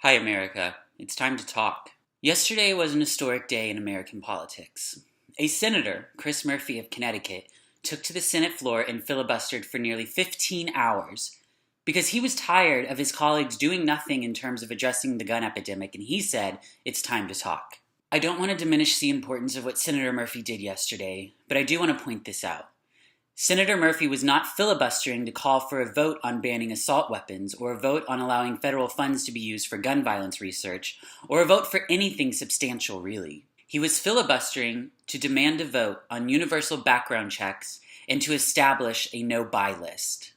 Hi, America. It's time to talk. Yesterday was an historic day in American politics. A senator, Chris Murphy of Connecticut, took to the Senate floor and filibustered for nearly 15 hours because he was tired of his colleagues doing nothing in terms of addressing the gun epidemic, and he said, it's time to talk. I don't want to diminish the importance of what Senator Murphy did yesterday, but I do want to point this out. Senator Murphy was not filibustering to call for a vote on banning assault weapons, or a vote on allowing federal funds to be used for gun violence research, or a vote for anything substantial, really. He was filibustering to demand a vote on universal background checks and to establish a no-buy list.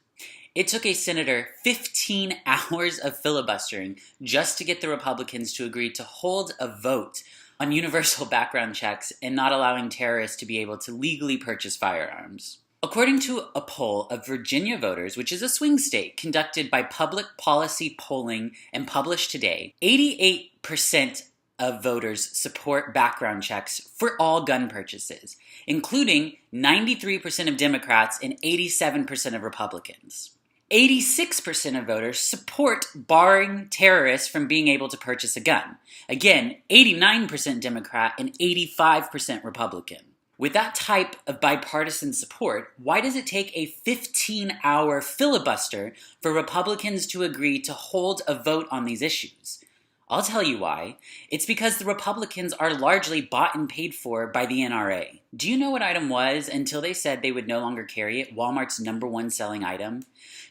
It took a senator 15 hours of filibustering just to get the Republicans to agree to hold a vote on universal background checks and not allowing terrorists to be able to legally purchase firearms. According to a poll of Virginia voters, which is a swing state, conducted by Public Policy Polling and published today, 88% of voters support background checks for all gun purchases, including 93% of Democrats and 87% of Republicans. 86% of voters support barring terrorists from being able to purchase a gun. Again, 89% Democrat and 85% Republican. With that type of bipartisan support, why does it take a 15-hour filibuster for Republicans to agree to hold a vote on these issues? I'll tell you why. It's because the Republicans are largely bought and paid for by the NRA. Do you know what item was until they said they would no longer carry it, Walmart's #1 selling item?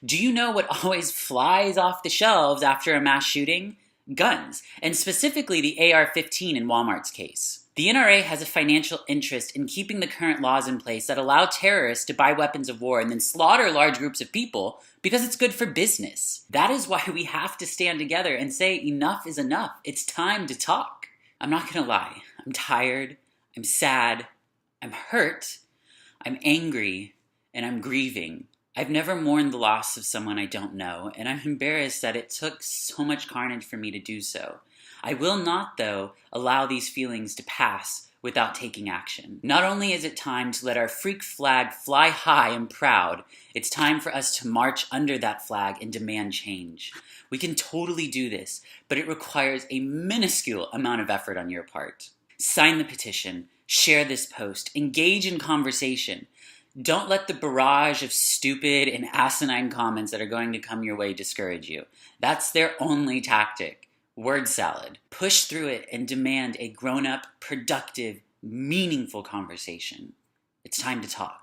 Do you know what always flies off the shelves after a mass shooting? Guns, and specifically the AR-15 in Walmart's case. The NRA has a financial interest in keeping the current laws in place that allow terrorists to buy weapons of war and then slaughter large groups of people because it's good for business. That is why we have to stand together and say enough is enough. It's time to talk. I'm not gonna lie. I'm tired. I'm sad. I'm hurt. I'm angry. And I'm grieving. I've never mourned the loss of someone I don't know, and I'm embarrassed that it took so much carnage for me to do so. I will not, though, allow these feelings to pass without taking action. Not only is it time to let our freak flag fly high and proud, it's time for us to march under that flag and demand change. We can totally do this, but it requires a minuscule amount of effort on your part. Sign the petition, share this post, engage in conversation. Don't let the barrage of stupid and asinine comments that are going to come your way discourage you. That's their only tactic. Word salad. Push through it and demand a grown-up, productive, meaningful conversation. It's time to talk.